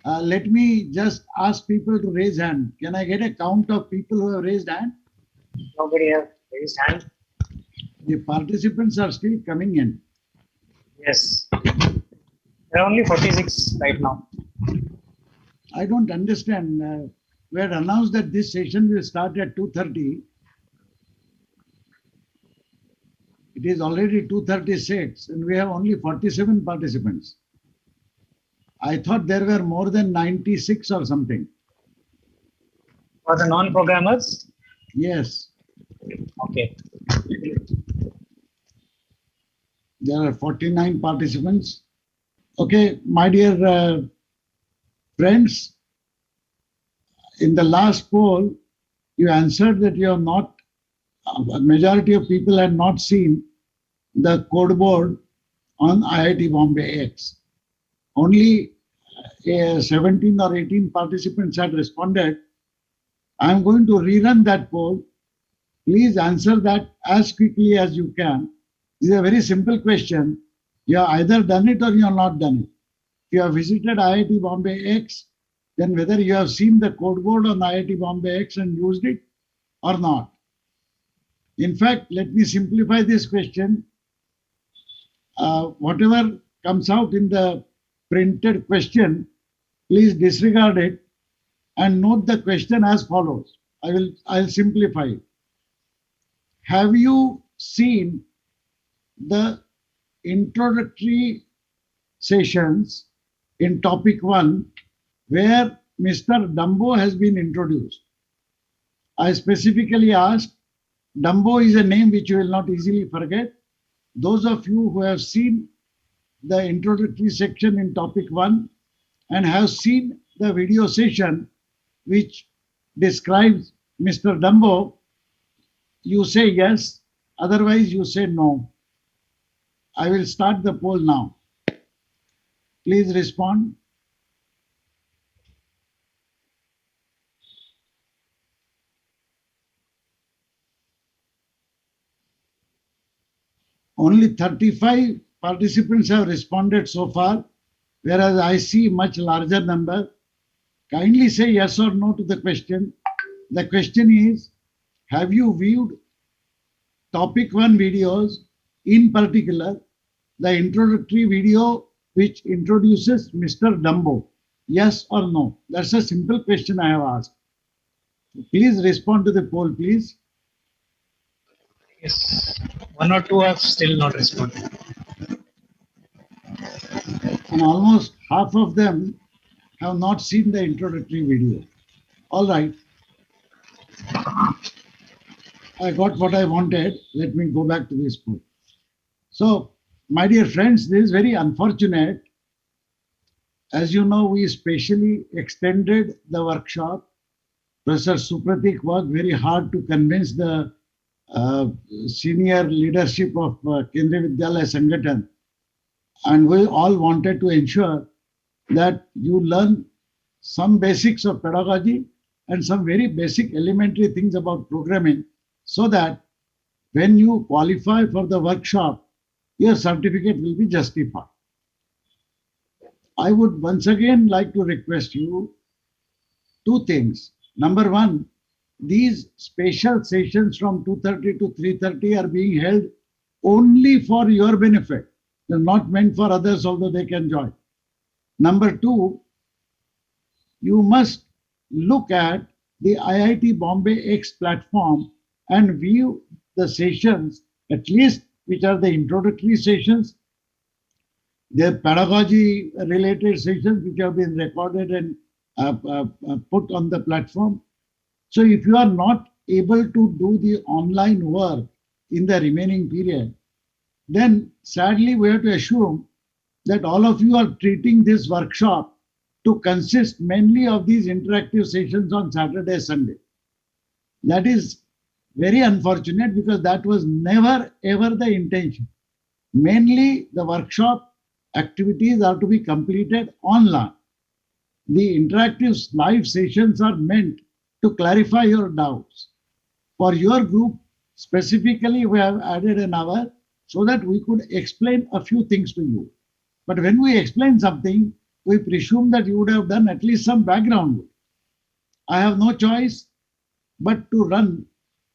Let me just ask people to raise hand. Can I get a count of people who have raised hand? Nobody has raised hand. The participants are still coming in. Yes. There are only 46 right now. I don't understand. We had announced that this session will start at 2:30. It is already 2:36 and we have only 47 participants. I thought there were more than 96 or something. For the non-programmers, Yes, okay. there are 49 participants. Okay, my dear friends, in the last poll, you answered that you have not, a majority of people had not seen the code board on IIT Bombay X. Only 17 or 18 participants had responded. I am going to rerun that poll. Please answer that as quickly as you can. This is a very simple question. You have either done it or you have not done it. If you have visited IIT Bombay X, then whether you have seen the code board on IIT Bombay X and used it or not. In fact, let me simplify this question. Whatever comes out in the printed question, please disregard it and note the question as follows. I'll simplify it. Have you seen the introductory sessions in topic 1 where Mr. Dumbo has been introduced? I specifically asked, Dumbo is a name which you will not easily forget. Those of you who have seen the introductory section in topic 1 and have seen the video session which describes Mr. Dumbo, you say yes, otherwise you say no. I will start the poll now. Please respond. Only 35 participants have responded so far, whereas I see much larger number. Kindly say yes or no to the question. The question is, have you viewed topic 1 videos, in particular, the introductory video which introduces Mr. Dumbo? Yes or no? That's a simple question I have asked. Please respond to the poll, please. Yes. One or two have still not responded. And almost half of them have not seen the introductory video. All right. I got what I wanted. Let me go back to this poll. So, my dear friends, this is very unfortunate. As you know, we specially extended the workshop. Professor Supratik worked very hard to convince the senior leadership of Kendriya Vidyalaya Sangathan. And we all wanted to ensure that you learn some basics of pedagogy and some very basic elementary things about programming, so that when you qualify for the workshop, your certificate will be justified. I would once again like to request you two things. Number one, these special sessions from 2:30 to 3:30 are being held only for your benefit. They're not meant for others, although they can join. Number two, you must look at the IIT Bombay X platform and view the sessions, at least which are the introductory sessions, the pedagogy related sessions which have been recorded and put on the platform. So if you are not able to do the online work in the remaining period, then sadly we have to assume that all of you are treating this workshop to consist mainly of these interactive sessions on Saturday, Sunday. That is very unfortunate, because that was never ever the intention. Mainly the workshop activities are to be completed online. The interactive live sessions are meant to clarify your doubts. For your group, specifically, we have added an hour so that we could explain a few things to you. But when we explain something, we presume that you would have done at least some background work. I have no choice but to run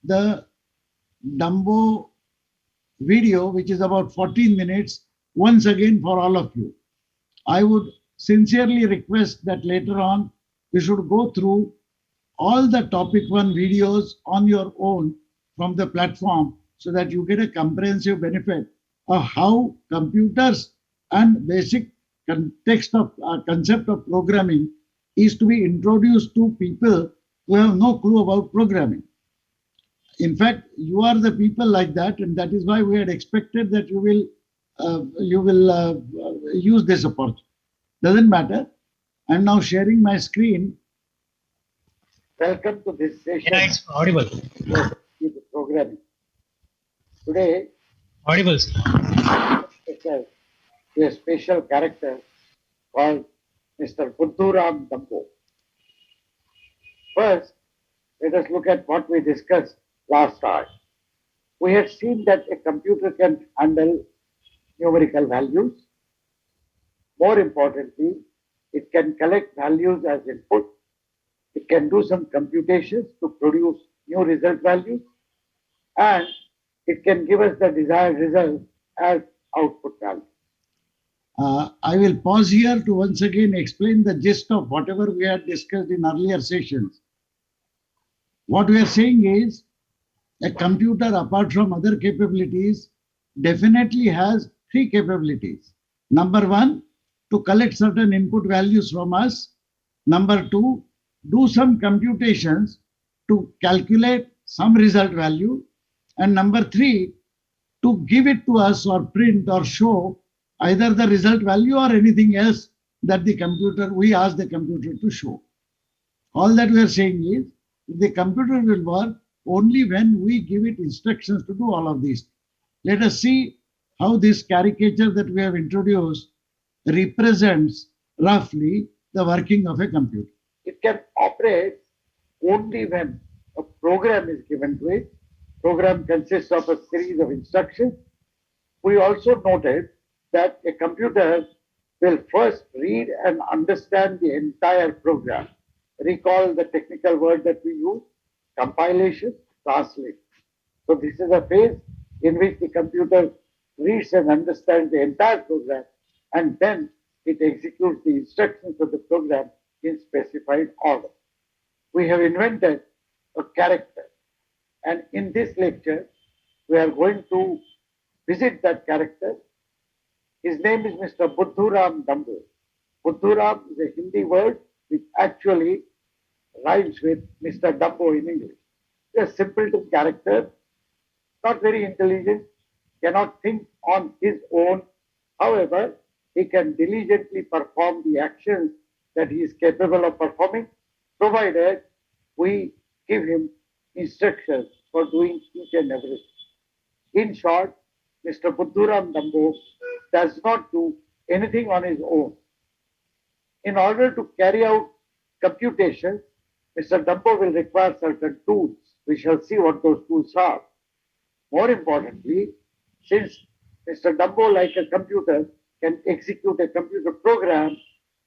the Dumbo video, which is about 14 minutes, once again for all of you. I would sincerely request that later on you should go through all the topic one videos on your own from the platform so that you get a comprehensive benefit of how computers and basic concept of programming is to be introduced to people who have no clue about programming. In fact, you are the people like that, and that is why we had expected that you will use this opportunity. Doesn't matter. I'm now sharing my screen. Welcome to this session. Yeah, it's audible. With programming. Today, Audible, sir. A special character called Mr. Buddhuram Dambo. First, let us look at what we discussed last hour. We had seen that a computer can handle numerical values. More importantly, it can collect values as input. It can do some computations to produce new result values, and it can give us the desired result as output value. I will pause here to once again explain the gist of whatever we had discussed in earlier sessions. What we are saying is a computer, apart from other capabilities, definitely has three capabilities. Number one, to collect certain input values from us. Number two, do some computations to calculate some result value. And number three, to give it to us or print or show either the result value or anything else that we ask the computer to show. All that we are saying is the computer will work only when we give it instructions to do all of these. Let us see how this caricature that we have introduced represents roughly the working of a computer. It can operate only when a program is given to it. Program consists of a series of instructions. We also noted that a computer will first read and understand the entire program. Recall the technical word that we use, compilation, translation. So this is a phase in which the computer reads and understands the entire program, and then it executes the instructions of the program in specified order. We have invented a character, and in this lecture, we are going to visit that character. His name is Mr. Buddhuram Dambo. Buddhuram is a Hindi word which actually rhymes with Mr. Dumbo in English. He's a simpleton character, not very intelligent, cannot think on his own. However, he can diligently perform the actions that he is capable of performing, provided we give him instructions for doing each and everything. In short, Mr. Buddhuram Dambo does not do anything on his own. In order to carry out computations, Mr. Dambo will require certain tools. We shall see what those tools are. More importantly, since Mr. Dambo, like a computer, can execute a computer program,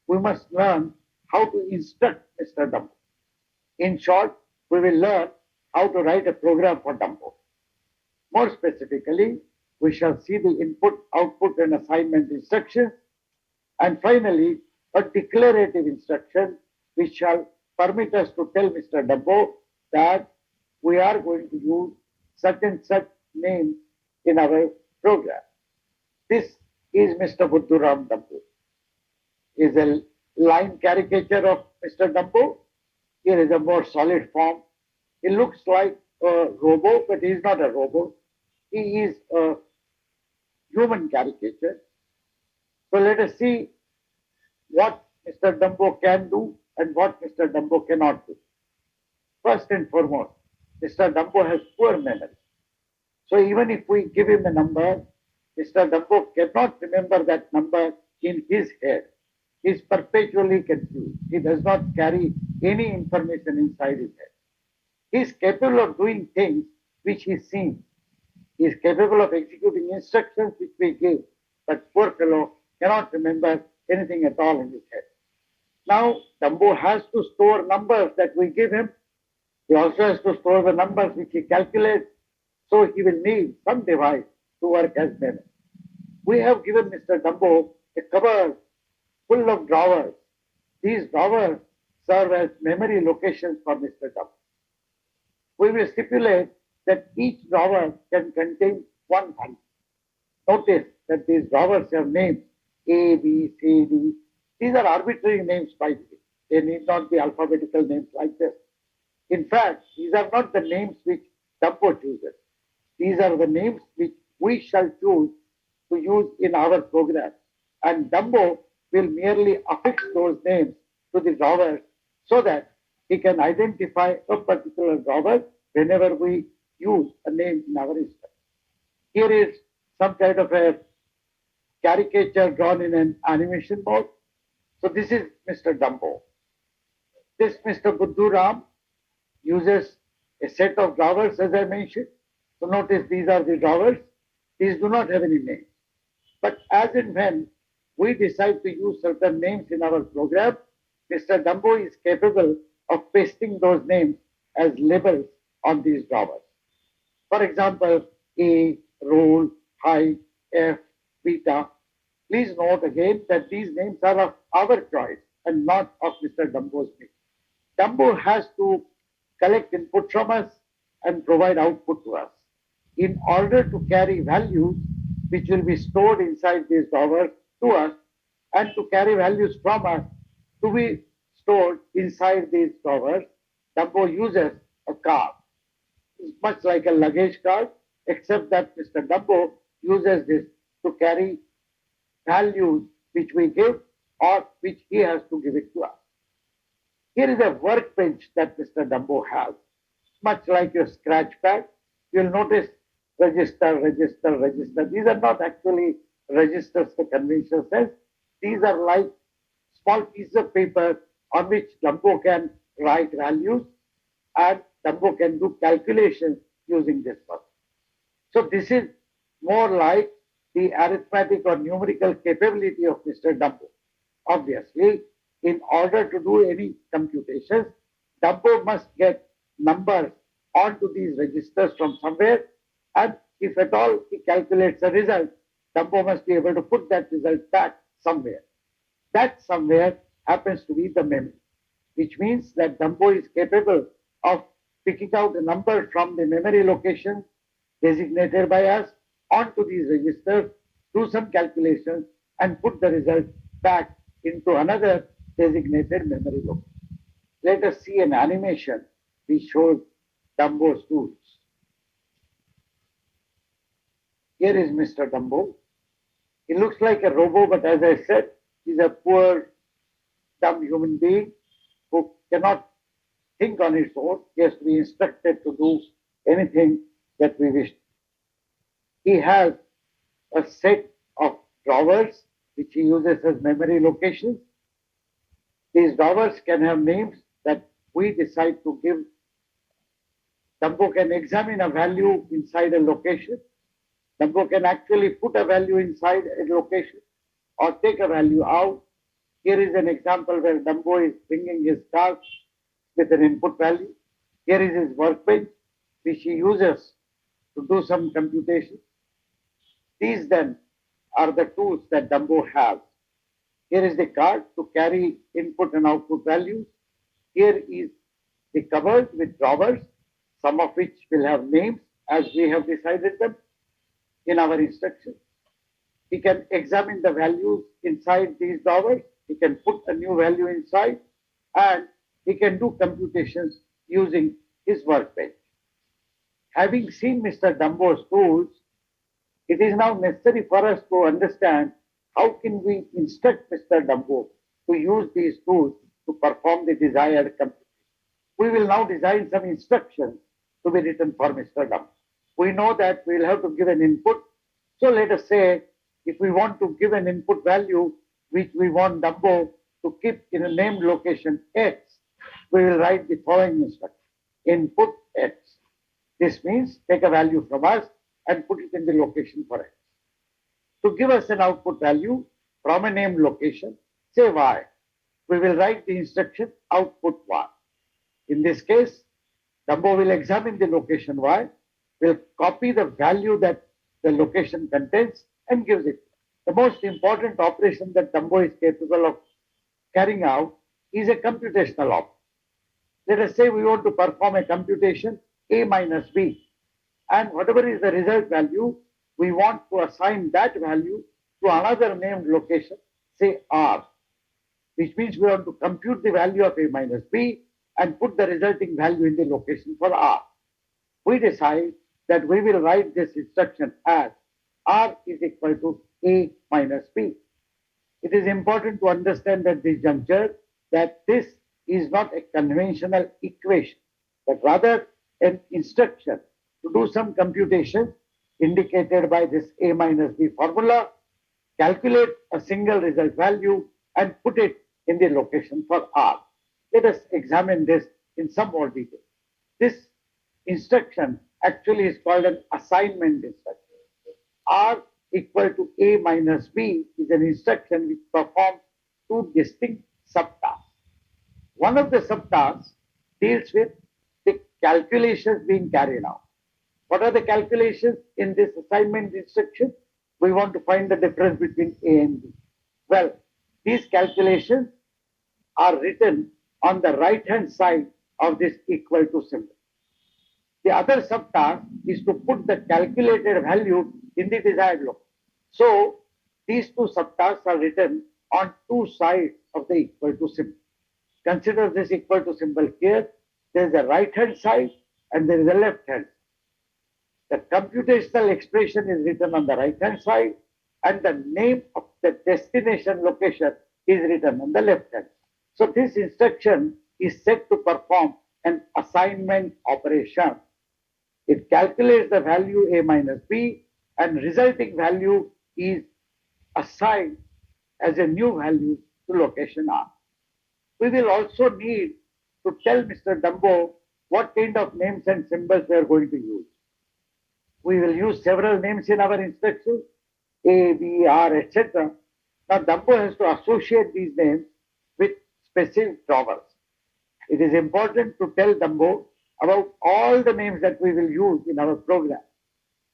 we must learn how to instruct Mr. Dambo. In short, we will learn how to write a program for Dambo. More specifically, we shall see the input, output, and assignment instructions, and finally, a declarative instruction which shall permit us to tell Mr. Dambo that we are going to use such and such names in our program. This is Mr. Buddhuram Dambo. Is a line caricature of Mr. Dambo. Here is a more solid form. He looks like a robot, but he is not a robot. He is a human caricature. So let us see what Mr. Dambo can do and what Mr. Dambo cannot do. First and foremost, Mr. Dambo has poor memory. So even if we give him a number, Mr. Dambo cannot remember that number in his head. He is perpetually confused. He does not carry any information inside his head. He is capable of doing things which he sees. He is capable of executing instructions which we give, but poor fellow cannot remember anything at all in his head. Now, Dumbo has to store numbers that we give him. He also has to store the numbers which he calculates. So he will need some device to work as memory. We have given Mr. Dumbo a cupboard full of drawers. These drawers serve as memory locations for Mr. Dumbo. We will stipulate that each drawer can contain one value. Notice that these drawers have names A, B, C, D. These are arbitrary names, by the way. They need not be alphabetical names like this. In fact, these are not the names which Dumbo chooses. These are the names which we shall choose to use in our program. And Dumbo will merely affix those names to the drawers so that he can identify a particular drawer whenever we use a name in our instance. Here is some kind of a caricature drawn in an animation mode. So this is Mr. Dumbo. This Mr. Buddhu Ram uses a set of drawers, as I mentioned. So notice these are the drawers. These do not have any names. But as and when we decide to use certain names in our program, Mr. Dumbo is capable of pasting those names as labels on these drawers. For example, A, roll, height, F, beta. Please note again that these names are of our choice and not of Mr. Dumbo's name. Dumbo has to collect input from us and provide output to us. In order to carry values which will be stored inside these drawers to us and to carry values from us to be stored inside these drawers, Dumbo uses a card. It's much like a luggage card, except that Mr. Dumbo uses this to carry values which we give or which he has to give it to us. Here is a workbench that Mr. Dumbo has, much like your scratch pad. You'll notice register, register, register. These are not actually registers the conventional sense. These are like small pieces of paper on which Dumbo can write values and Dumbo can do calculations using this one. So this is more like the arithmetic or numerical capability of Mr. Dumbo. Obviously, in order to do any computations, Dumbo must get numbers onto these registers from somewhere, and if at all he calculates a result, Dumbo must be able to put that result back somewhere. That somewhere happens to be the memory, which means that Dumbo is capable of picking out a number from the memory location designated by us onto these registers, do some calculations, and put the result back into another designated memory location. Let us see an animation which shows Dumbo's tools. Here is Mr. Dumbo. He looks like a robot, but as I said, he's a poor, dumb human being who cannot think on his own. He has to be instructed to do anything that we wish. He has a set of drawers which he uses as memory locations. These drawers can have names that we decide to give. Dumbo can examine a value inside a location. Dumbo can actually put a value inside a location or take a value out. Here is an example where Dumbo is bringing his card with an input value. Here is his workbench, which he uses to do some computation. These then are the tools that Dumbo has. Here is the card to carry input and output values. Here is the cupboard with drawers, some of which will have names as we have decided them in our instructions. He can examine the values inside these drawers. He can put a new value inside, and he can do computations using his workbench. Having seen Mr. Dumbo's tools, it is now necessary for us to understand how can we instruct Mr. Dumbo to use these tools to perform the desired computation. We will now design some instructions to be written for Mr. Dumbo. We know that we will have to give an input. So let us say if we want to give an input value which we want Dumbo to keep in a named location X, we will write the following instruction: input X. This means take a value from us and put it in the location for X. To give us an output value, from a named location, say Y. We will write the instruction output Y. In this case, Dumbo will examine the location Y, will copy the value that the location contains and gives it. The most important operation that Dumbo is capable of carrying out is a computational operation. Let us say we want to perform a computation A minus B, and whatever is the result value, we want to assign that value to another named location, say R, which means we want to compute the value of A minus B and put the resulting value in the location for R. We decide that we will write this instruction as R is equal to A minus B. It is important to understand at this juncture that this is not a conventional equation, but rather an instruction to do some computation indicated by this A minus B formula, calculate a single result value and put it in the location for R. Let us examine this in some more detail. This instruction actually is called an assignment instruction. R equal to A minus B is an instruction which performs two distinct subtasks. One of the subtasks deals with the calculations being carried out. What are the calculations in this assignment instruction? We want to find the difference between A and B. Well, these calculations are written on the right-hand side of this equal to symbol. The other subtask is to put the calculated value in the desired location. So these two subtasks are written on two sides of the equal to symbol. Consider this equal to symbol here. There is a right-hand side and there is a left-hand. The computational expression is written on the right-hand side and the name of the destination location is written on the left-hand. So this instruction is set to perform an assignment operation. It calculates the value A minus B and resulting value is assigned as a new value to location R. We will also need to tell Mr. Dumbo what kind of names and symbols we are going to use. We will use several names in our instructions, A, B, R, etc. Now Dumbo has to associate these names with specific drawers. It is important to tell Dumbo about all the names that we will use in our program.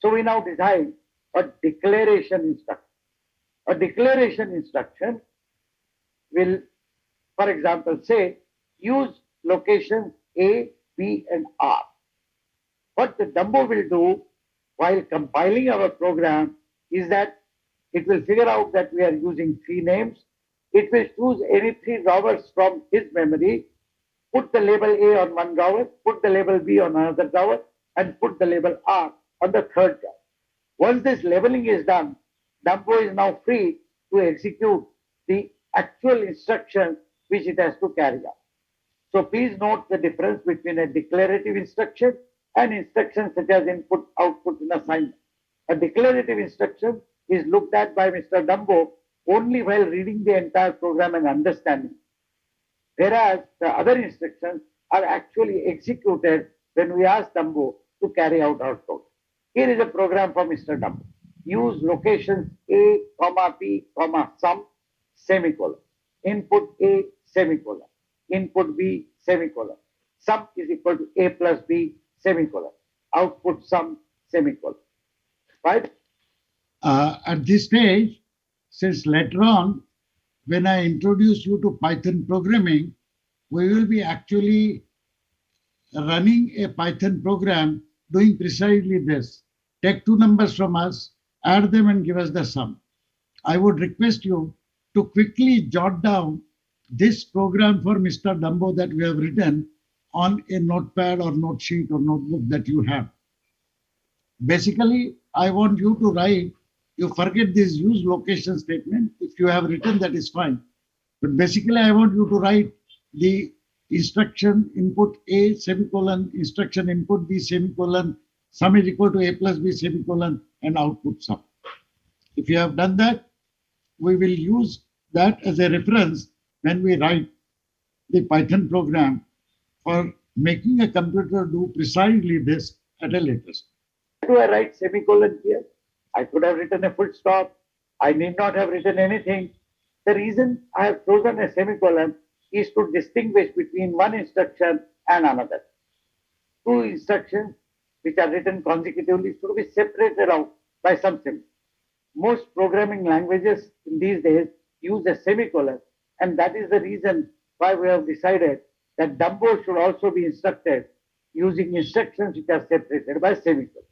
So we now design a declaration instruction. A declaration instruction will, for example, say use locations A, B, and R. What the Dumbo will do while compiling our program is that it will figure out that we are using three names. It will choose any three drawers from his memory, put the label A on one drawer, put the label B on another drawer, and put the label R on the third drawer. Once this labeling is done, Dumbo is now free to execute the actual instruction which it has to carry out. So please note the difference between a declarative instruction and instructions such as input, output, and assignment. A declarative instruction is looked at by Mr. Dumbo only while reading the entire program and understanding. Whereas the other instructions are actually executed when we ask Dumbo to carry out our program. Here is a program for Mr. Dumbo. Use locations A, B, sum, semicolon. Input A, semicolon. Input B, semicolon. Sum is equal to A plus B, semicolon. Output sum, semicolon. Right? At this stage, since later on, when I introduce you to Python programming, we will be actually running a Python program doing precisely this. Take two numbers from us, add them and give us the sum. I would request you to quickly jot down this program for Mr. Dumbo that we have written on a notepad or note sheet or notebook that you have. Basically, I want you to write, you forget this use location statement. If you have written, that is fine. But basically, I want you to write the instruction input A semicolon, instruction input B semicolon, sum is equal to A plus B semicolon, and output sum. If you have done that, we will use that as a reference when we write the Python program for making a computer do precisely this at a later stage. Why do I write semicolon here? I could have written a full stop. I need not have written anything. The reason I have chosen a semicolon is to distinguish between one instruction and another. Two instructions which are written consecutively should be separated out by some symbol. Most programming languages in these days use a semicolon, and that is the reason why we have decided that Dumbo should also be instructed using instructions which are separated by semicolon.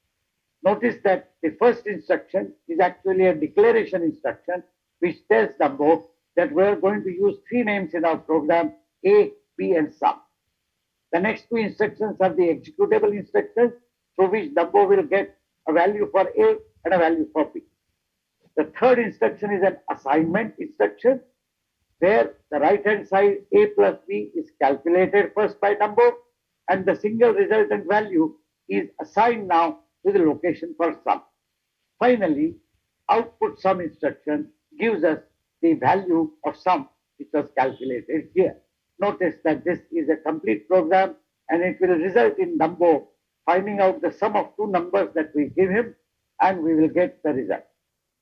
Notice that the first instruction is actually a declaration instruction which tells Dumbo that we are going to use three names in our program, A, B, and sum. The next two instructions are the executable instructions through which Dumbo will get a value for A and a value for B. The third instruction is an assignment instruction where the right hand side A plus B is calculated first by Dumbo and the single resultant value is assigned now to the location for sum. Finally, output sum instruction gives us the value of sum which was calculated here. Notice that this is a complete program and it will result in Dumbo finding out the sum of two numbers that we give him and we will get the result.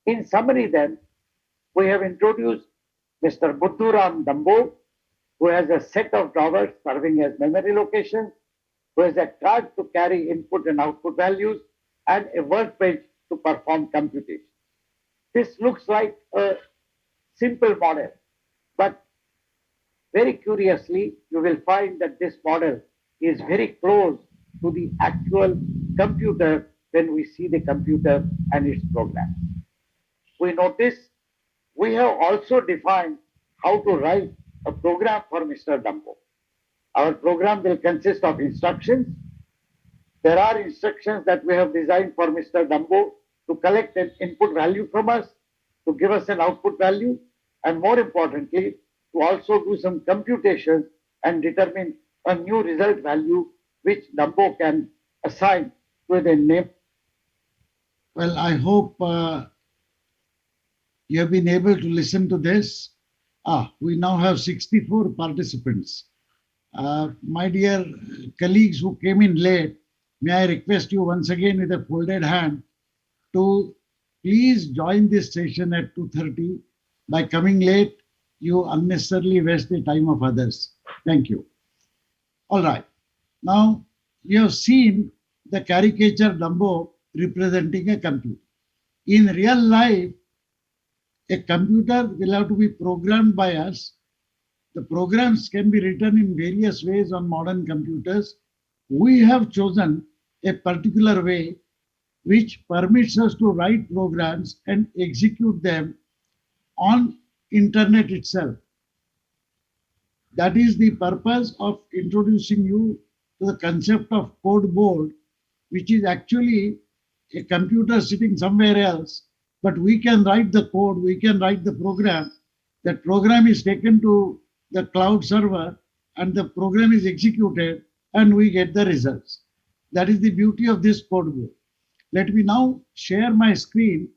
In summary then, we have introduced Mr. Buddhuram Dumbo, who has a set of drawers serving as memory locations, who has a card to carry input and output values, and a workbench to perform computation. This looks like a simple model, but very curiously, you will find that this model is very close to the actual computer when we see the computer and its program. We notice we have also defined how to write a program for Mr. Dumbo. Our program will consist of instructions. There are instructions that we have designed for Mr. Dumbo to collect an input value from us, to give us an output value, and more importantly, to also do some computations and determine a new result value which Dumbo can assign with a name. Well, I hope you have been able to listen to this. We now have 64 participants. My dear colleagues who came in late, may I request you once again with a folded hand to please join this session at 2:30. By coming late, you unnecessarily waste the time of others. Thank you. All right. Now, you have seen the caricature Dumbo representing a computer. In real life, a computer will have to be programmed by us. The programs can be written in various ways on modern computers. We have chosen a particular way which permits us to write programs and execute them on internet itself. That is the purpose of introducing you to the concept of code board, which is actually a computer sitting somewhere else, but we can write the code, we can write the program. That program is taken to the cloud server and the program is executed and we get the results. That is the beauty of this code board. Let me now share my screen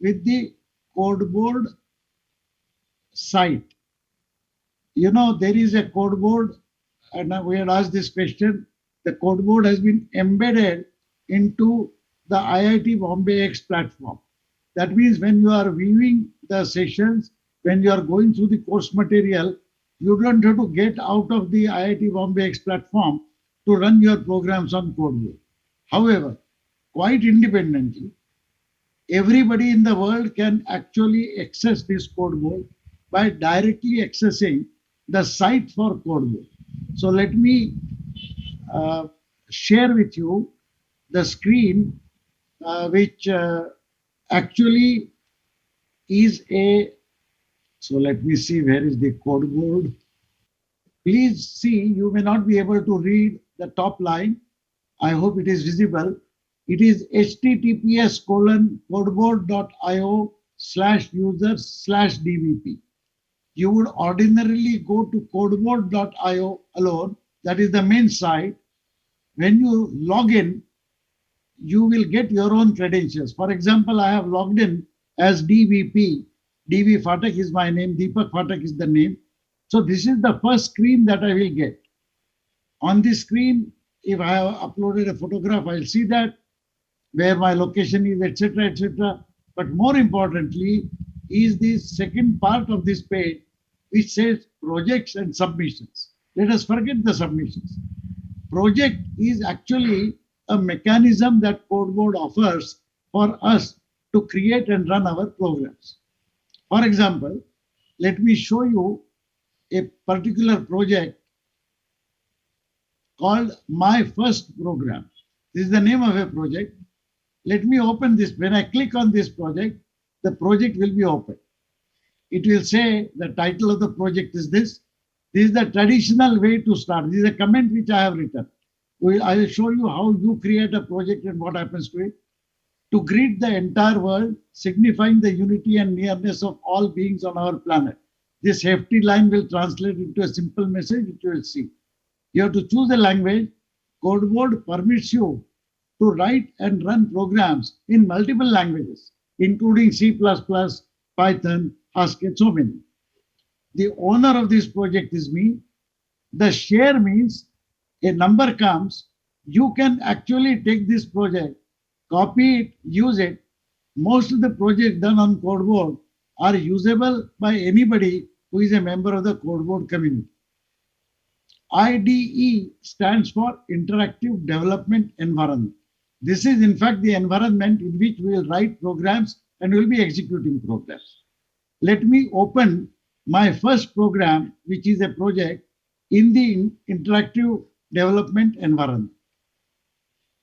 with the code board site. You know, there is a code board, and we had asked this question. The code board has been embedded into the IIT Bombay X platform. That means when you are viewing the sessions, when you are going through the course material, you don't have to get out of the IIT Bombay X platform to run your programs on code board. However, quite independently, everybody in the world can actually access this code board by directly accessing the site for code board. So let me share with you the screen which actually is a, so let me see where is the code board. Please see, you may not be able to read the top line. I hope it is visible. It is https://codeboard.io/users/dbp. You would ordinarily go to codeboard.io alone. That is the main site. When you log in, you will get your own credentials. For example, I have logged in as DVP. DV Phatak is my name. Deepak Phatak is the name. So this is the first screen that I will get. On this screen, if I have uploaded a photograph, I'll see that, where my location is, etc., etc. But more importantly, is the second part of this page, which says projects and submissions. Let us forget the submissions. Project is actually a mechanism that CodeBoard offers for us to create and run our programs. For example, let me show you a particular project called My First Program. This is the name of a project. Let me open this. When I click on this project, the project will be open. It will say the title of the project is this. This is the traditional way to start. This is a comment which I have written. I will show you how you create a project and what happens to it. To greet the entire world, signifying the unity and nearness of all beings on our planet. This hefty line will translate into a simple message which you will see. You have to choose a language. CodeBoard permits you to write and run programs in multiple languages, including C++, Python, Haskell, so many. The owner of this project is me. The share means a number comes, you can actually take this project, copy it, use it. Most of the projects done on CodeBoard are usable by anybody who is a member of the CodeBoard community. IDE stands for Interactive Development Environment. This is in fact the environment in which we will write programs and we will be executing programs. Let me open my first program, which is a project in the interactive development environment.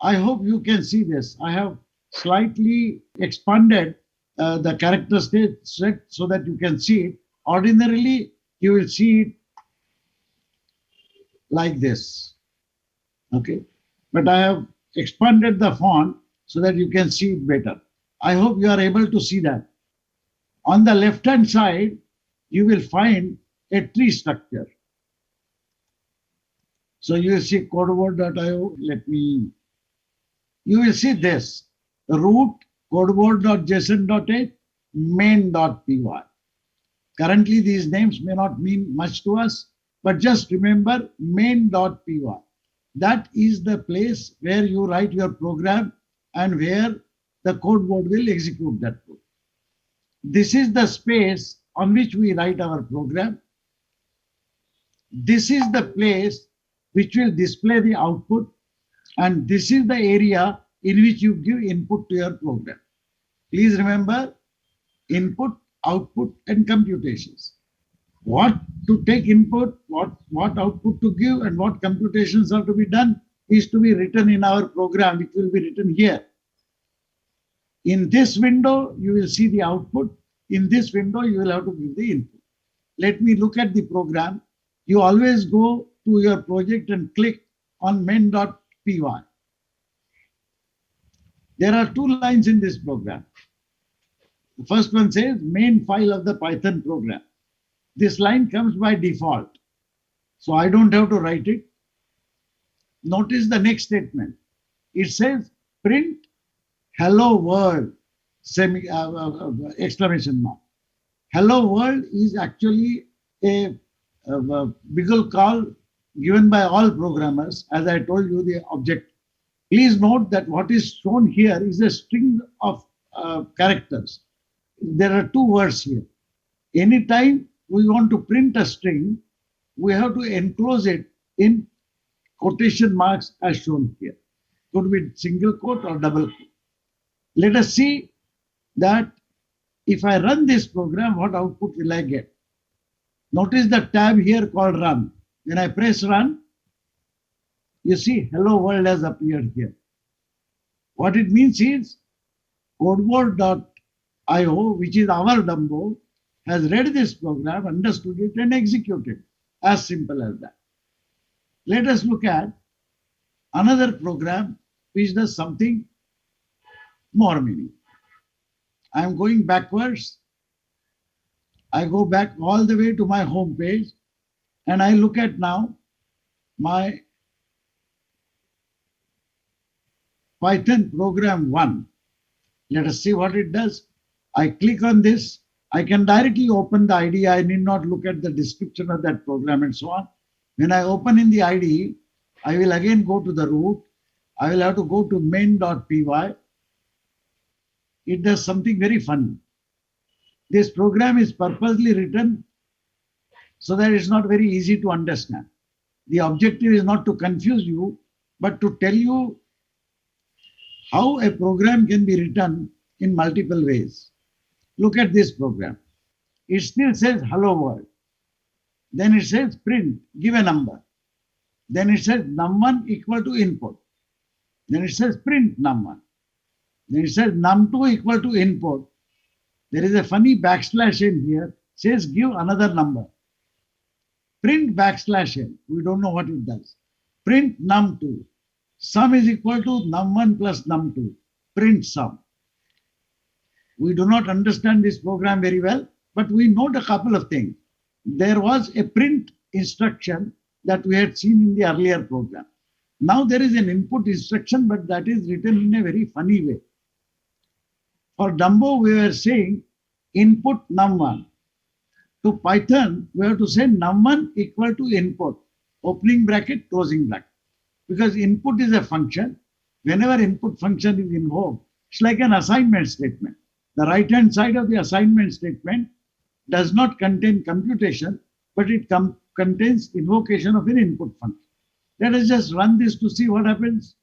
I hope you can see this. I have slightly expanded the character set so that you can see it. Ordinarily, you will see it like this. Okay, but I have expanded the font so that you can see it better. I hope you are able to see that. On the left-hand side, you will find a tree structure. So you will see codeboard.io. You will see this, root codeboard.json.h, main.py. Currently, these names may not mean much to us, but just remember main.py. That is the place where you write your program and where the CodeBoard will execute that code. This is the space on which we write our program. This is the place which will display the output, and this is the area in which you give input to your program. Please remember input, output, and computations. What to take input, what output to give, and what computations are to be done is to be written in our program, which will be written here. In this window, you will see the output. In this window, you will have to give the input. Let me look at the program. You always go to your project and click on main.py. There are two lines in this program. The first one says main file of the Python program. This line comes by default, so I don't have to write it. Notice the next statement. It says print hello world, exclamation mark. Hello world is actually a Beagle call given by all programmers. As I told you, the object. Please note that what is shown here is a string of characters. There are two words here. Anytime we want to print a string, we have to enclose it in quotation marks as shown here. Could be single quote or double quote. Let us see that if I run this program, what output will I get? Notice the tab here called run. When I press run, you see hello world has appeared here. What it means is codeboard.io, which is our Dumbo, has read this program, understood it, and executed. As simple as that. Let us look at another program which does something more meaningful. I am going backwards. I go back all the way to my home page, and I look at now my Python program 1. Let us see what it does. I click on this. I can directly open the IDE. I need not look at the description of that program and so on. When I open in the IDE, I will again go to the root. I will have to go to main.py. It does something very funny. This program is purposely written so that it's not very easy to understand. The objective is not to confuse you, but to tell you how a program can be written in multiple ways. Look at this program. It still says hello world. Then it says print, give a number. Then it says num1 equal to input. Then it says print num1. Then it says num2 equal to input. There is a funny backslash in here, says give another number. Print backslash n, we don't know what it does. Print num2. Sum is equal to num1 plus num2. Print sum. We do not understand this program very well, but we note a couple of things. There was a print instruction that we had seen in the earlier program. Now there is an input instruction, but that is written in a very funny way. For Dumbo, we were saying input num1. To Python, we have to say num1 equal to input, opening bracket, closing bracket. Because input is a function. Whenever input function is invoked, it's like an assignment statement. The right-hand side of the assignment statement does not contain computation, but it contains invocation of an input function. Let us just run this to see what happens.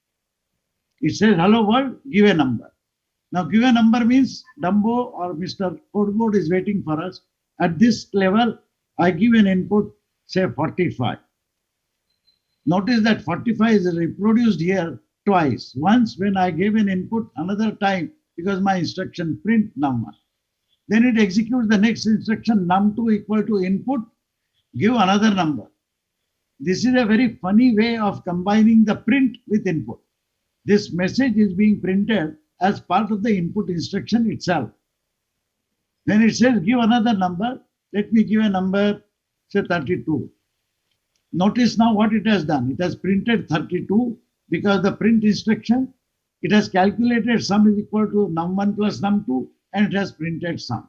It says, hello world, give a number. Now, give a number means Dumbo or Mr. Codeboard is waiting for us. At this level, I give an input, say 45. Notice that 45 is reproduced here twice. Once when I gave an input, another time because my instruction print num1. Then it executes the next instruction num2 equal to input, give another number. This is a very funny way of combining the print with input. This message is being printed as part of the input instruction itself. Then it says give another number. Let me give a number, say 32. Notice now what it has done. It has printed 32 because the print instruction, it has calculated sum is equal to num1 plus num2 and it has printed sum.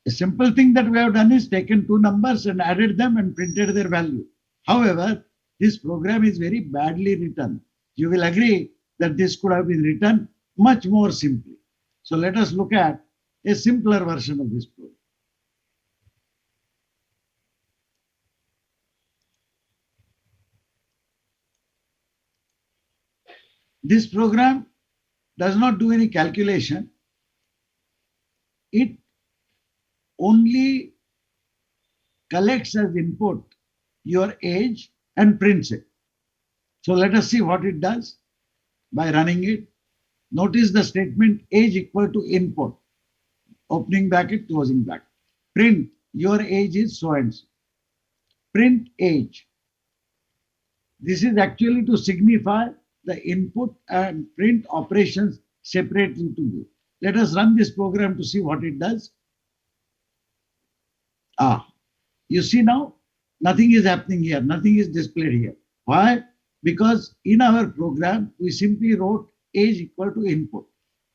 A simple thing that we have done is taken two numbers and added them and printed their value. However, this program is very badly written. You will agree that this could have been written much more simply. So let us look at a simpler version of this program. This program does not do any calculation. It only collects as input your age and prints it. So let us see what it does by running it. Notice the statement age equal to input, opening bracket, closing bracket. Print your age is so and so. Print age. This is actually to signify the input and print operations separately to you. Let us run this program to see what it does. You see now, nothing is happening here. Nothing is displayed here. Why? Because in our program, we simply wrote age equal to input.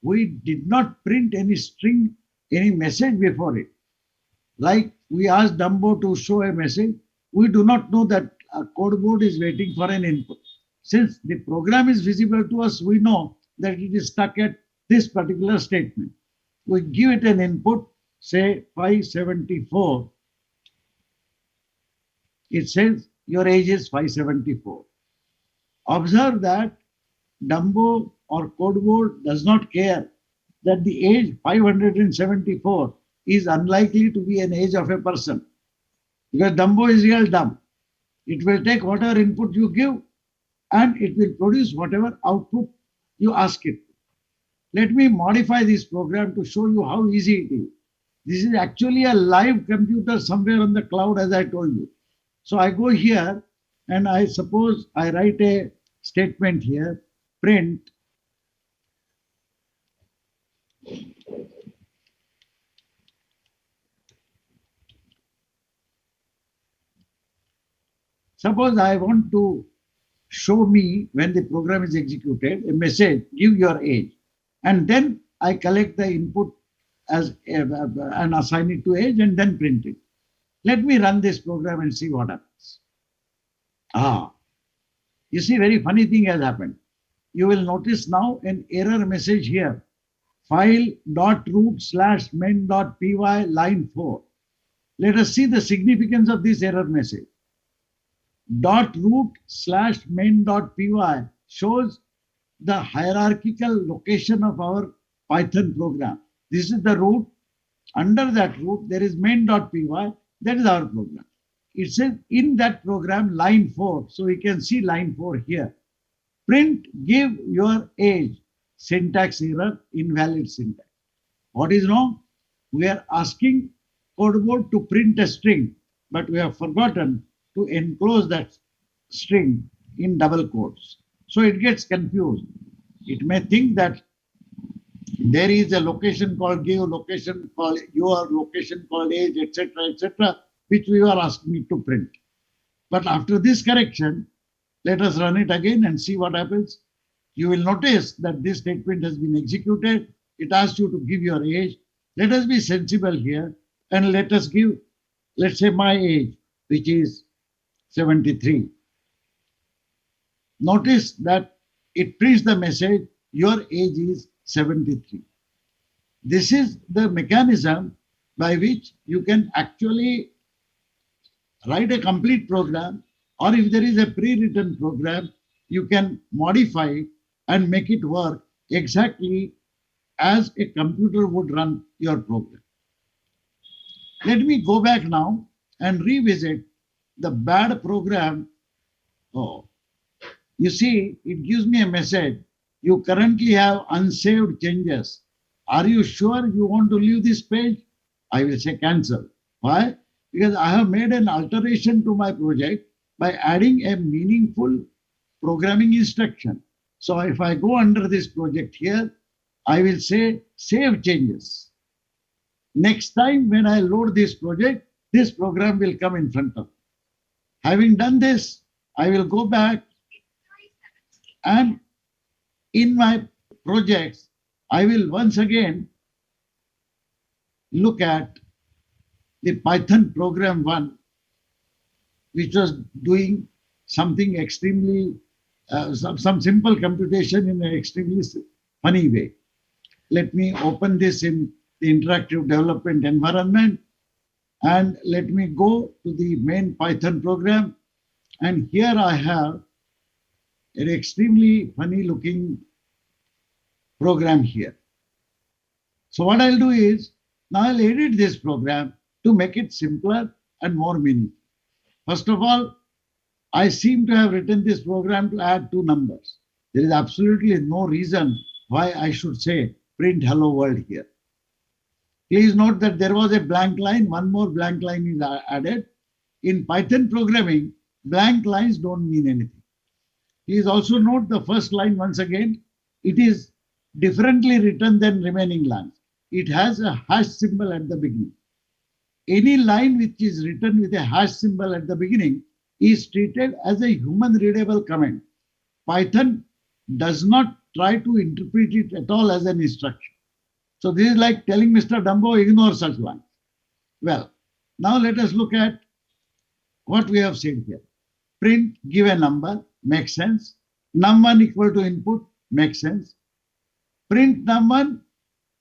We did not print any string, any message before it. Like we asked Dumbo to show a message, we do not know that a Codeboard is waiting for an input. Since the program is visible to us, we know that it is stuck at this particular statement. We give it an input, say 574. It says your age is 574. Observe that Dumbo or Codeboard does not care that the age 574 is unlikely to be an age of a person. Because Dumbo is real dumb. It will take whatever input you give and it will produce whatever output you ask it. Let me modify this program to show you how easy it is. This is actually a live computer somewhere on the cloud, as I told you. So I go here and I suppose I write a statement here, print suppose I want to show me when the program is executed a message, give your age, and then I collect the input as and assign it to age and then print it. Let me run this program and see what happens. You see, very funny thing has happened. You will notice now an error message here. file dot root slash main dot py line 4. Let us see the significance of this error message. Dot root slash main dot py shows the hierarchical location of our Python program. This is the root. Under that root, there is main.py. That is our program. It says in that program, line 4. So we can see line 4 here. Print, give your age. Syntax error, invalid syntax. What is wrong? We are asking codeboard to print a string, but we have forgotten to enclose that string in double quotes. So it gets confused. It may think that there is a location called give, location called your, location called age, etc., which we are asking it to print. But after this correction, let us run it again and see what happens. You will notice that this statement has been executed. It asks you to give your age. Let us be sensible here and let us give, let's say my age, which is 73. Notice that it prints the message, your age is 73. This is the mechanism by which you can actually write a complete program, or if there is a pre-written program, you can modify it and make it work exactly as a computer would run your program. Let me go back now and revisit the bad program. Oh, you see, it gives me a message. You currently have unsaved changes. Are you sure you want to leave this page? I will say cancel. Why? Because I have made an alteration to my project by adding a meaningful programming instruction. So if I go under this project here, I will say save changes. Next time when I load this project, this program will come in front of me. Having done this, I will go back and in my projects, I will once again look at the Python program 1, which was doing something extremely, some simple computation in an extremely funny way. Let me open this in the interactive development environment and let me go to the main Python program. And here I have an extremely funny looking program here. So what I'll do is, now I'll edit this program to make it simpler and more meaningful. First of all, I seem to have written this program to add 2 numbers. There is absolutely no reason why I should say print hello world here. Please note that there was a blank line, one more blank line is added. In Python programming, blank lines don't mean anything. Please also note the first line once again, it is differently written than remaining lines. It has a hash symbol at the beginning. Any line which is written with a hash symbol at the beginning is treated as a human readable comment. Python does not try to interpret it at all as an instruction. So this is like telling Mr. Dumbo, ignore such lines. Well, now let us look at what we have said here. Print, give a number, makes sense. Num1 equal to input, makes sense. Print num1,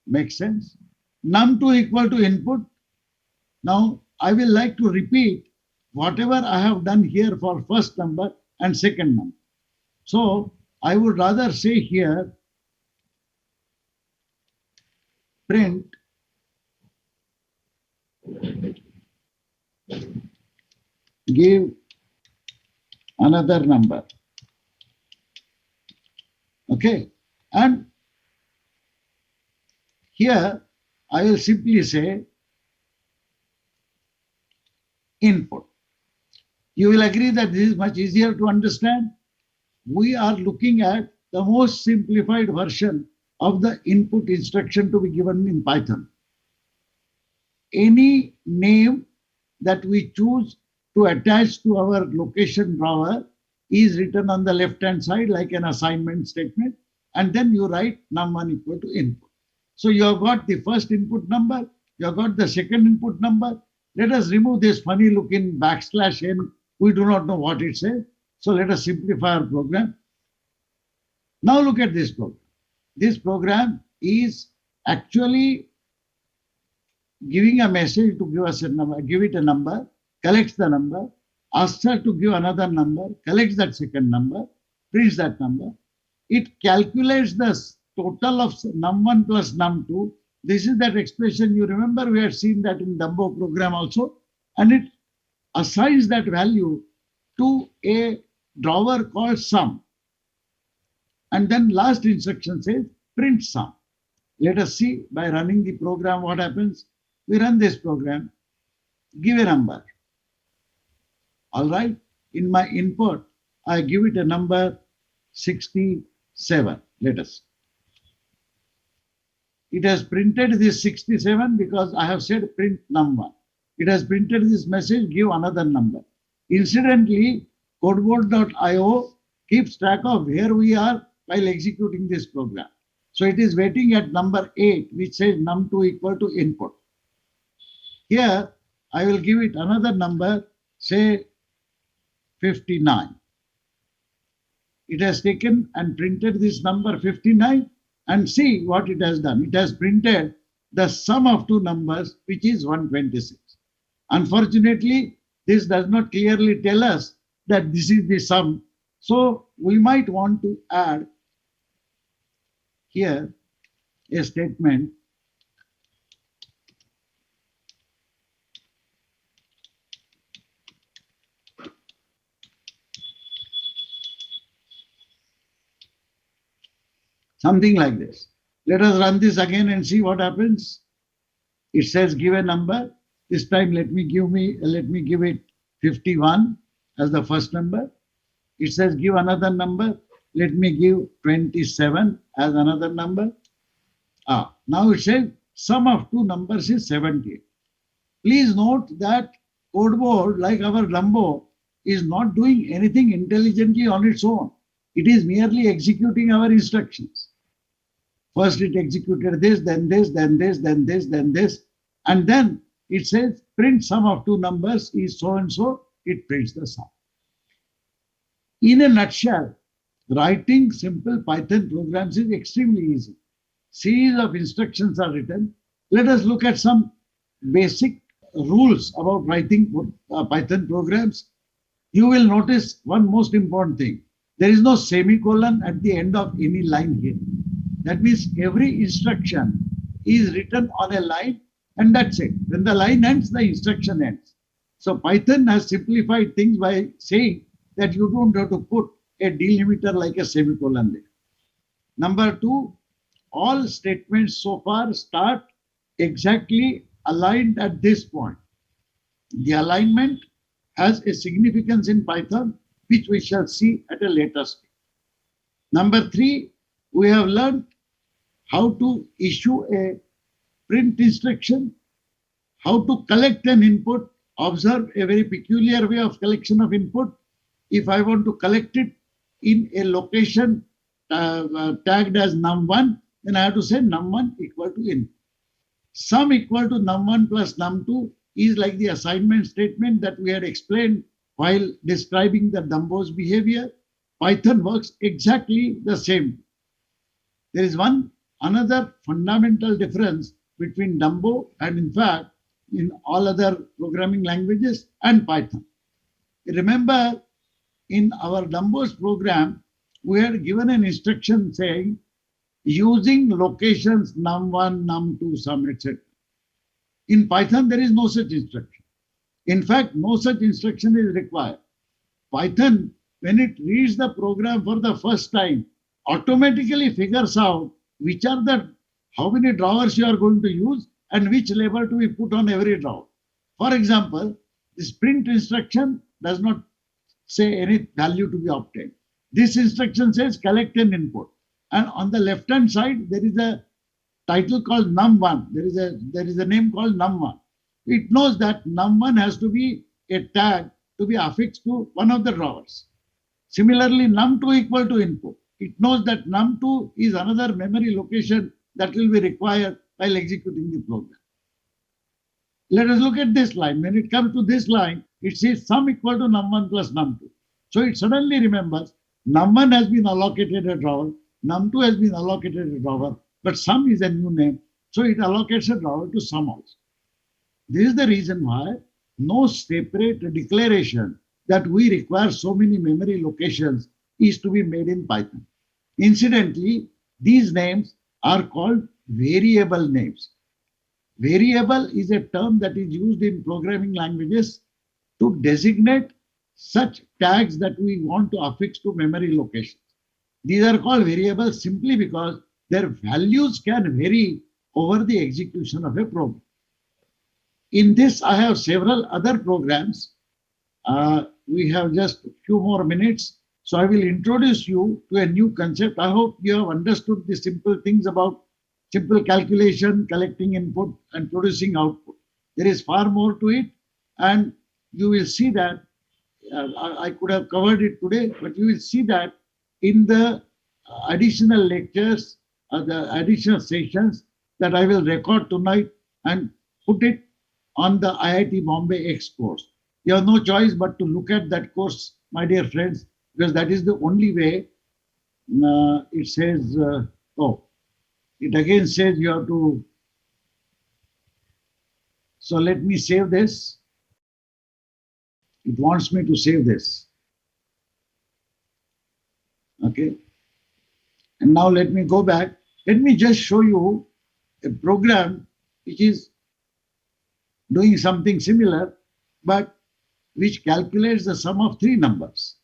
makes sense. Num2 equal to input. Now, I will like to repeat whatever I have done here for first number and second number. So, I would rather say here, print give another number. Okay, and here I will simply say input. You will agree that this is much easier to understand. We are looking at the most simplified version of the input instruction to be given in Python. Any name that we choose to attach to our location drawer is written on the left-hand side like an assignment statement, and then you write num1 equal to input. So you have got the first input number, you have got the second input number. Let us remove this funny looking \n. We do not know what it says. So let us simplify our program. Now look at this program. This program is actually giving a message to give us a number, give it a number, collects the number, asks her to give another number, collects that second number, prints that number. It calculates the total of num1 plus num2. This is that expression. You remember we had seen that in Dumbo program also, and it assigns that value to a drawer called sum. And then last instruction says print sum. Let us see by running the program what happens. We run this program, give a number. All right, in my input, I give it a number 67. Let us. It has printed this 67 because I have said print number. It has printed this message, give another number. Incidentally, codeboard.io keeps track of where we are while executing this program. So it is waiting at number 8, which says num2 equal to input. Here, I will give it another number, say 59. It has taken and printed this number 59 and see what it has done. It has printed the sum of two numbers, which is 126. Unfortunately, this does not clearly tell us that this is the sum. So we might want to add here a statement something like this. Let us run this again and see what happens. It says give a number. This time let me give it 51 as the first number. It says give another number. Let me give 27 as another number. Now it says sum of two numbers is 70. Please note that codeboard, like our Dumbo, is not doing anything intelligently on its own. It is merely executing our instructions. First it executed this, then this, then this, then this, then this, and then it says print sum of two numbers is so and so, it prints the sum. In a nutshell, writing simple Python programs is extremely easy. Series of instructions are written. Let us look at some basic rules about writing Python programs. You will notice one most important thing. There is no semicolon at the end of any line here. That means every instruction is written on a line and that's it. When the line ends, the instruction ends. So Python has simplified things by saying that you don't have to put a delimiter like a semicolon there. Number two, all statements so far start exactly aligned at this point. The alignment has a significance in Python, which we shall see at a later stage. Number three, we have learned how to issue a print instruction, how to collect an input, observe a very peculiar way of collection of input. If I want to collect it in a location tagged as num1, then I have to say num1 equal to input. Sum equal to num1 plus num2 is like the assignment statement that we had explained while describing the Dumbo's behavior. Python works exactly the same. There is another fundamental difference between Dumbo and in fact in all other programming languages and Python. Remember, in our Dumbo's program, we had given an instruction saying using locations num1, num2, sum, etc. In Python, there is no such instruction. In fact, no such instruction is required. Python, when it reads the program for the first time, automatically figures out which are how many drawers you are going to use and which label to be put on every drawer. For example, this print instruction does not say any value to be obtained. This instruction says collect an input. And on the left-hand side, there is a title called num1. There is a name called num1. It knows that num1 has to be a tag to be affixed to one of the drawers. Similarly, num2 equal to input. It knows that num2 is another memory location that will be required while executing the program. Let us look at this line. When it comes to this line, it says sum equal to num1 plus num2. So it suddenly remembers num1 has been allocated a drawer, num2 has been allocated a drawer, but sum is a new name. So it allocates a dollar to sum also. This is the reason why no separate declaration that we require so many memory locations is to be made in Python. Incidentally, these names are called variable names. Variable is a term that is used in programming languages to designate such tags that we want to affix to memory locations. These are called variables simply because their values can vary over the execution of a program. In this, I have several other programs. We have just a few more minutes. So I will introduce you to a new concept. I hope you have understood the simple things about simple calculation, collecting input and producing output. There is far more to it, and you will see that I could have covered it today, but you will see that in the additional lectures, the additional sessions that I will record tonight and put it on the IIT Bombay X course. You have no choice but to look at that course, my dear friends, because that is the only way. It says, it again says you have to. So let me save this. It wants me to save this. Okay. And now let me go back. Let me just show you a program which is doing something similar, but which calculates the sum of three numbers.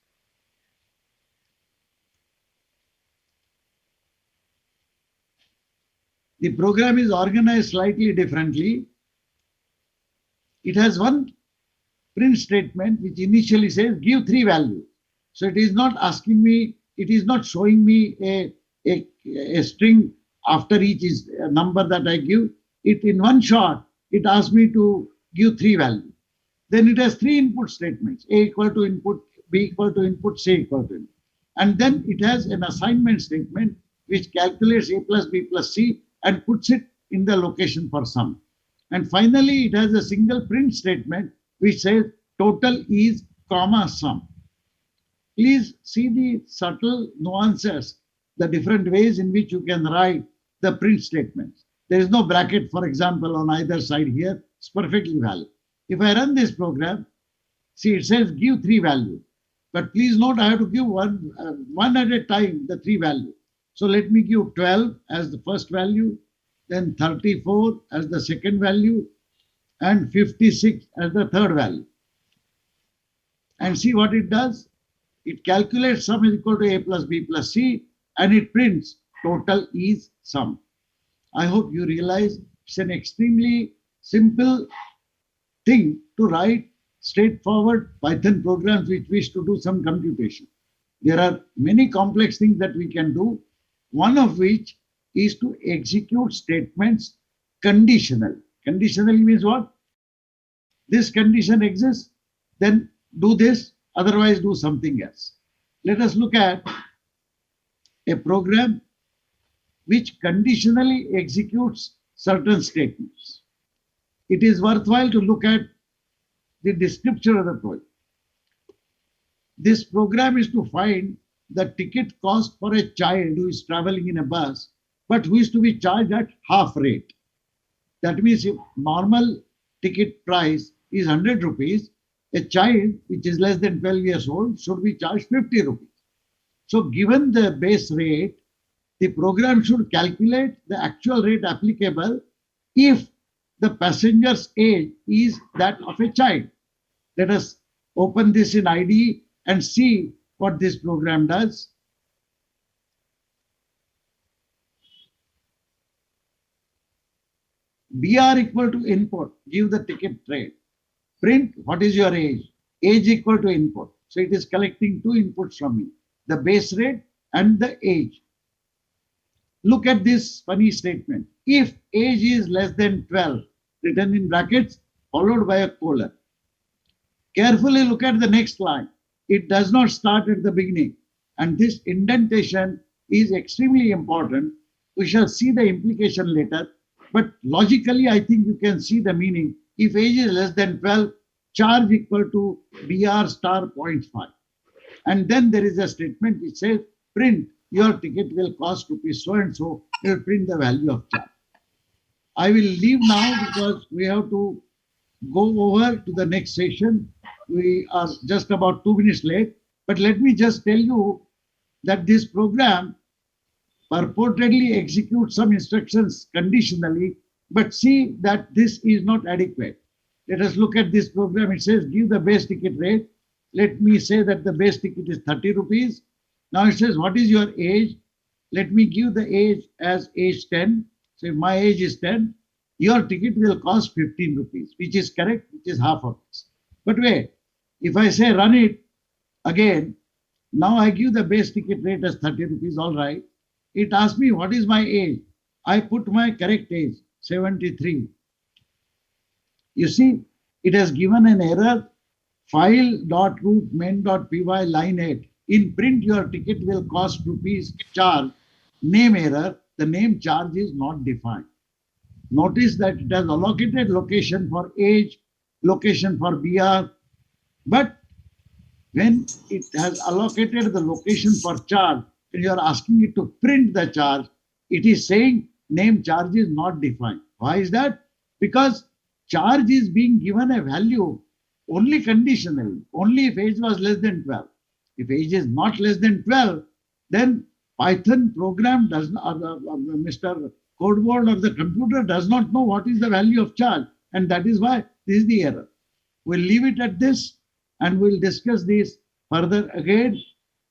The program is organized slightly differently. It has one print statement which initially says give three values. So it is not asking me, it is not showing me a string after each is a number that I give. It in one shot, it asks me to give three values. Then it has three input statements, A equal to input, B equal to input, C equal to input. And then it has an assignment statement which calculates A plus B plus C and puts it in the location for sum. And finally, it has a single print statement which says total is comma sum. Please see the subtle nuances, the different ways in which you can write the print statements. There is no bracket, for example, on either side here. It's perfectly valid. If I run this program, see it says give three values. But please note I have to give one at a time, the three values. So let me give 12 as the first value, then 34 as the second value, and 56 as the third value. And see what it does. It calculates sum is equal to A plus B plus C, and it prints total is sum. I hope you realize it's an extremely simple thing to write straightforward Python programs which wish to do some computation. There are many complex things that we can do, one of which is to execute statements conditionally. Conditionally means what? This condition exists, then do this, otherwise do something else. Let us look at a program which conditionally executes certain statements. It is worthwhile to look at the description of the project. This program is to find the ticket cost for a child who is traveling in a bus, but who is to be charged at half rate. That means if normal ticket price is 100 rupees, a child which is less than 12 years old should be charged 50 rupees. So given the base rate, the program should calculate the actual rate applicable if the passenger's age is that of a child. Let us open this in IDE and see what this program does. BR equal to input, give the ticket rate. Print, what is your age? Age equal to input. So it is collecting two inputs from me, the base rate and the age. Look at this funny statement. If age is less than 12, written in brackets, followed by a colon. Carefully look at the next line. It does not start at the beginning. And this indentation is extremely important. We shall see the implication later. But logically, I think you can see the meaning. If age is less than 12, charge equal to BR star 0.5. And then there is a statement which says, print, your ticket will cost rupees so and so. It will print the value of charge. I will leave now because we have to go over to the next session. We are just about 2 minutes late. But let me just tell you that this program purportedly executes some instructions conditionally, but see that this is not adequate. Let us look at this program. It says give the base ticket rate. Let me say that the base ticket is 30 rupees. Now it says what is your age? Let me give the age as age 10. So if my age is 10, your ticket will cost 15 rupees, which is correct, which is half of this. But wait, if I say run it again, now I give the base ticket rate as 30 rupees, all right. It asks me what is my age. I put my correct age, 73. You see, it has given an error, file.root main.py line 8. In print, your ticket will cost rupees charge. Name error, the name charge is not defined. Notice that it has allocated location for age, location for BR, but when it has allocated the location for charge, and you are asking it to print the charge, it is saying name charge is not defined. Why is that? Because charge is being given a value only conditionally, only if age was less than 12. If age is not less than 12, then Python program does not, Mr. Codeboard or the computer does not know what is the value of charge. And that is why this is the error. We'll leave it at this and we'll discuss this further again,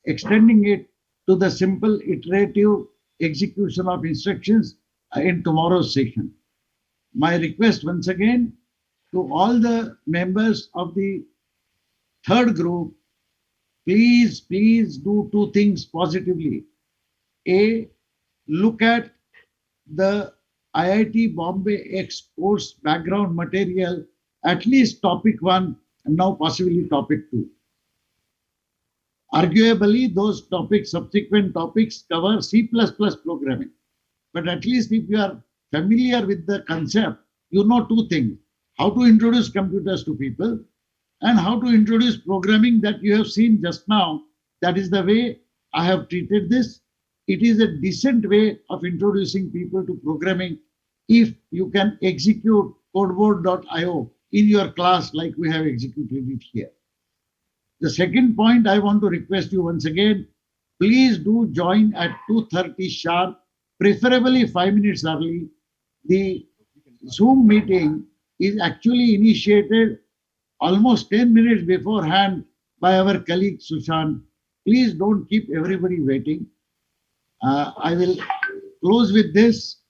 extending it to the simple iterative execution of instructions in tomorrow's session. My request once again to all the members of the third group, please do two things positively. A, look at the IIT Bombay X course background material, at least topic 1 and now possibly topic 2. Arguably, those topics, subsequent topics cover C++ programming. But at least if you are familiar with the concept, you know two things: how to introduce computers to people and how to introduce programming that you have seen just now. That is the way I have treated this. It is a decent way of introducing people to programming if you can execute codeboard.io in your class like we have executed it here. The second point I want to request you once again, please do join at 2:30 sharp, preferably 5 minutes early. The Zoom meeting is actually initiated almost 10 minutes beforehand by our colleague Sushant. Please don't keep everybody waiting. I will close with this.